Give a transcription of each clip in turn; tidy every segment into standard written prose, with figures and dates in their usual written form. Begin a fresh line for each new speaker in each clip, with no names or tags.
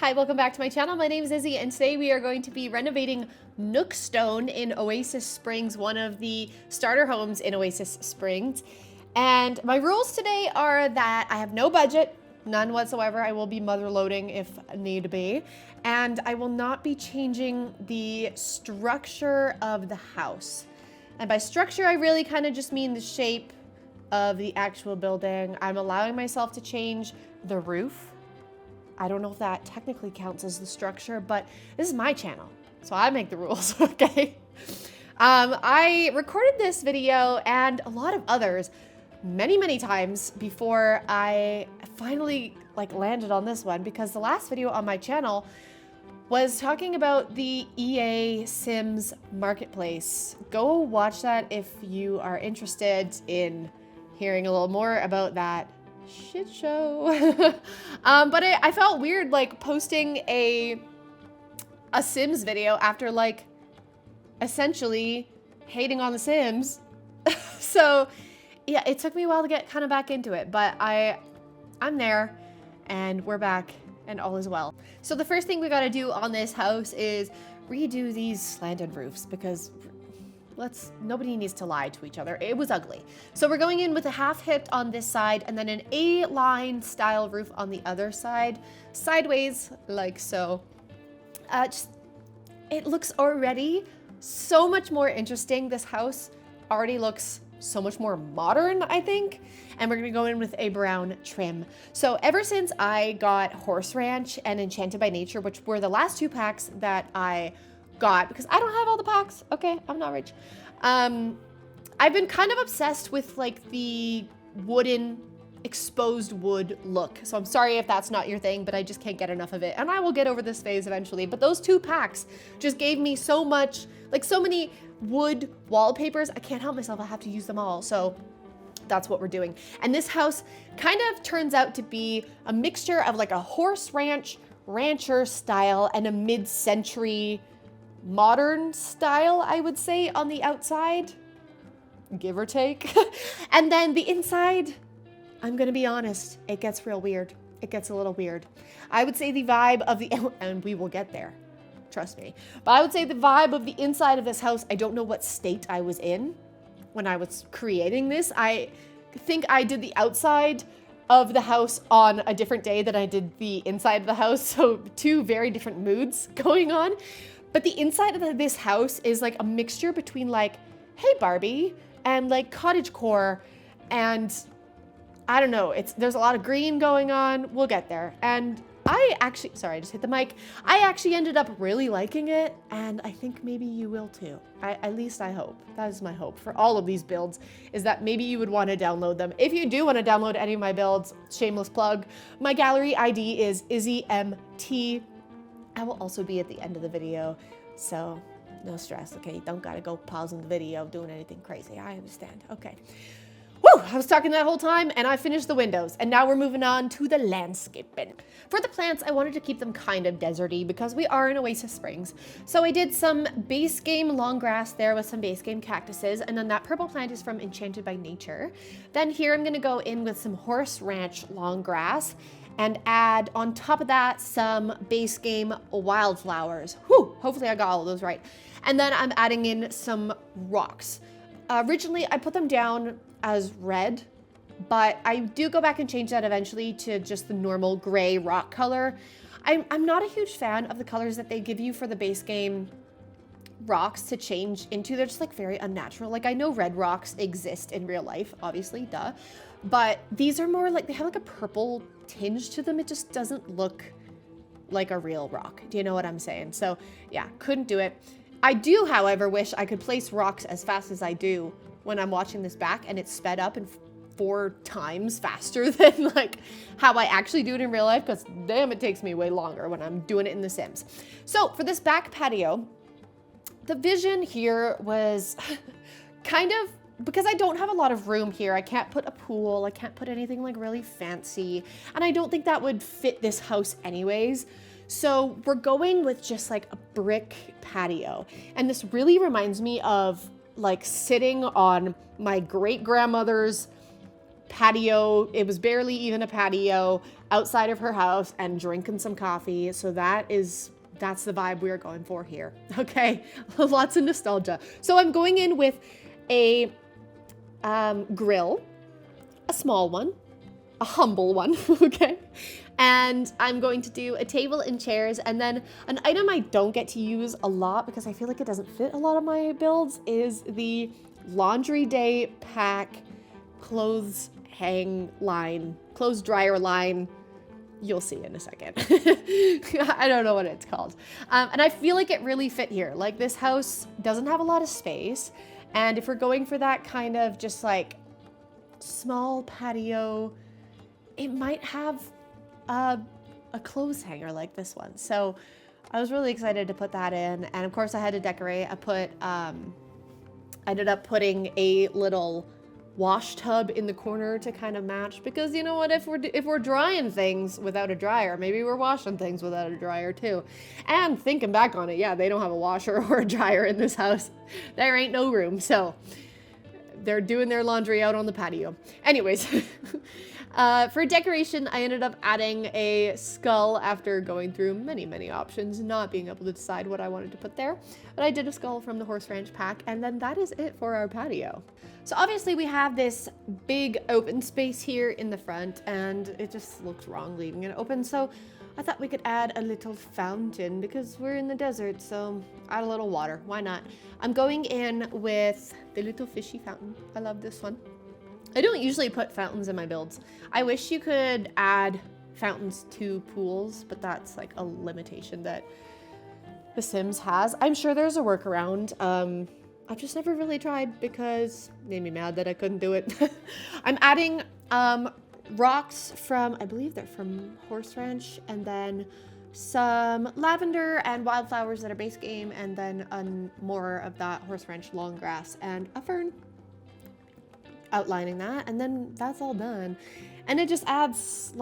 Hi, welcome back to my channel. My name is Izzy, and today we are going to be renovating Nookstone in Oasis Springs, one of the starter homes in Oasis Springs. And my rules today are that I have no budget, none whatsoever. I will be mother loading if need be. And I will not be changing the structure of the house. And by structure, I really kind of just mean the shape of the actual building. I'm allowing myself to change the roof. I don't know if that technically counts as the structure, but this is my channel, so I make the rules, okay? I recorded this video and a lot of others many times before I finally landed on this one, because the last video on my channel was talking about the EA Sims Marketplace. Go watch that if you are interested in hearing a little more about that shit show. But I felt weird posting a Sims video after essentially hating on the Sims. So yeah, it took me a while to get kind of back into it, but I'm there and we're back and all is well. So the first thing we got to do on this house is redo these slanted roofs, because nobody needs to lie to each other. It was ugly. So we're going in with a half hip on this side and then an A-line style roof on the other side, sideways like so. It looks already so much more interesting. This house already looks so much more modern, I think. And we're gonna go in with a brown trim. So ever since I got Horse Ranch and Enchanted by Nature, which were the last two packs that I got, because I don't have all the packs, okay, I'm not rich. I've been kind of obsessed with the wooden, exposed wood look. So I'm sorry if that's not your thing, but I just can't get enough of it. And I will get over this phase eventually. But those two packs just gave me so much, so many wood wallpapers. I can't help myself, I have to use them all. So that's what we're doing. And this house kind of turns out to be a mixture of a horse ranch, rancher style, and a mid-century modern style, I would say, on the outside, give or take. And then the inside, I'm gonna be honest, it gets real weird. It gets a little weird. I would say the vibe of the, and we will get there, trust me, but I would say the vibe of the inside of this house, I don't know what state I was in when I was creating this. I think I did the outside of the house on a different day than I did the inside of the house, so two very different moods going on. But the inside of this house is a mixture between Hey Barbie and cottagecore, and I don't know, there's a lot of green going on. We'll get there. And I actually, sorry, I just hit the mic. I actually ended up really liking it, and I think maybe you will too. At least I hope. That is my hope for all of these builds, is that maybe you would want to download them. If you do want to download any of my builds, shameless plug, my gallery ID is IzzyMT. I will also be at the end of the video, so no stress, okay? You don't gotta go pausing the video, doing anything crazy. I understand, okay. Woo, I was talking that whole time and I finished the windows, and now we're moving on to the landscaping. For the plants, I wanted to keep them kind of deserty because we are in Oasis Springs. So I did some base game long grass there with some base game cactuses, and then that purple plant is from Enchanted by Nature. Then here I'm gonna go in with some Horse Ranch long grass and add on top of that some base game wildflowers. Whew, hopefully I got all of those right. And then I'm adding in some rocks. Originally I put them down as red, but I do go back and change that eventually to just the normal gray rock color. I'm not a huge fan of the colors that they give you for the base game rocks to change into. They're just very unnatural. I know red rocks exist in real life, obviously, duh. But these are more they have a purple tinge to them. It just doesn't look like a real rock. Do you know what I'm saying? So yeah, couldn't do it. I do, however, wish I could place rocks as fast as I do when I'm watching this back, and it's sped up and 4 times faster than how I actually do it in real life, because damn, it takes me way longer when I'm doing it in The Sims. So for this back patio, the vision here was kind of, because I don't have a lot of room here, I can't put a pool, I can't put anything really fancy, and I don't think that would fit this house anyways. So we're going with just a brick patio. And this really reminds me of sitting on my great grandmother's patio. It was barely even a patio. outside of her house and drinking some coffee. So that's the vibe we are going for here. Okay, lots of nostalgia. So I'm going in with a grill, a small one, a humble one, okay? And I'm going to do a table and chairs, and then an item I don't get to use a lot because I feel like it doesn't fit a lot of my builds is the laundry day pack clothes dryer line. You'll see in a second. I don't know what it's called. And I feel like it really fit here. Like, this house doesn't have a lot of space. And if we're going for that kind of just like small patio, it might have a clothes hanger like this one. So I was really excited to put that in. And of course I had to decorate. I ended up putting a little wash tub in the corner to kind of match, because you know what, if we're drying things without a dryer, maybe we're washing things without a dryer too. And thinking back on it, yeah, they don't have a washer or a dryer in this house. There ain't no room, so they're doing their laundry out on the patio. Anyways, for decoration, I ended up adding a skull after going through many options, not being able to decide what I wanted to put there. But I did a skull from the Horse Ranch pack, and then that is it for our patio. So obviously we have this big open space here in the front, and it just looks wrong leaving it open. So I thought we could add a little fountain because we're in the desert, so add a little water. Why not? I'm going in with the little fishy fountain. I love this one. I don't usually put fountains in my builds. I wish you could add fountains to pools, but that's like a limitation that The Sims has. I'm sure there's a workaround. I've just never really tried because it made me mad that I couldn't do it. I'm adding rocks from, I believe they're from Horse Ranch, and then some lavender and wildflowers that are base game, and then more of that Horse Ranch long grass and a fern. Outlining that, and then that's all done. And it just adds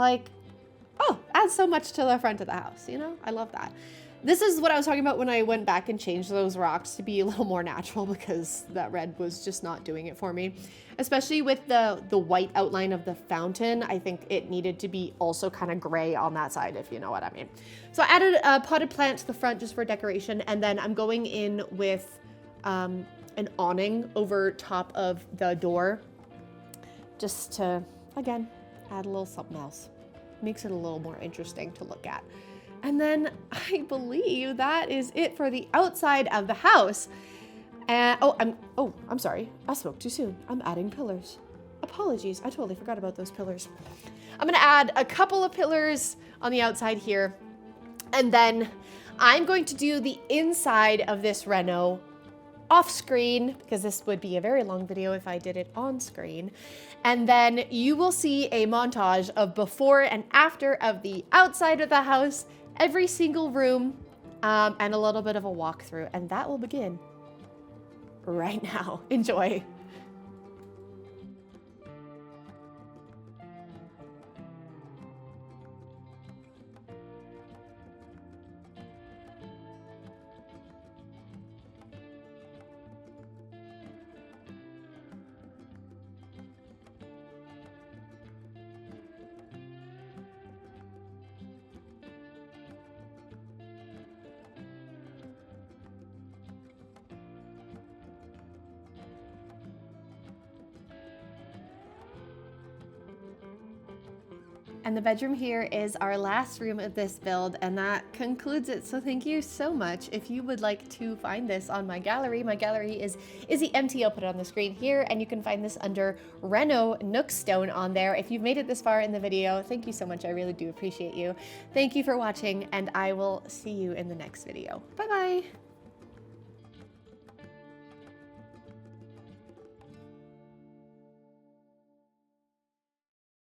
adds so much to the front of the house, you know? I love that. This is what I was talking about when I went back and changed those rocks to be a little more natural, because that red was just not doing it for me. Especially with the white outline of the fountain, I think it needed to be also kind of gray on that side, if you know what I mean. So I added a potted plant to the front just for decoration, and then I'm going in with an awning over top of the door, just to, again, add a little something else. Makes it a little more interesting to look at. And then I believe that is it for the outside of the house. I'm sorry. I spoke too soon. I'm adding pillars. Apologies. I totally forgot about those pillars. I'm gonna add a couple of pillars on the outside here. And then I'm going to do the inside of this reno off screen, because this would be a very long video if I did it on screen. And then you will see a montage of before and after of the outside of the house, every single room, and a little bit of a walkthrough. And that will begin right now. Enjoy. And the bedroom here is our last room of this build, and that concludes it. So thank you so much. If you would like to find this on my gallery is Izzy Empty. I'll put it on the screen here, and you can find this under Reno Nookstone on there. If you've made it this far in the video, thank you so much. I really do appreciate you. Thank you for watching, and I will see you in the next video. Bye-bye.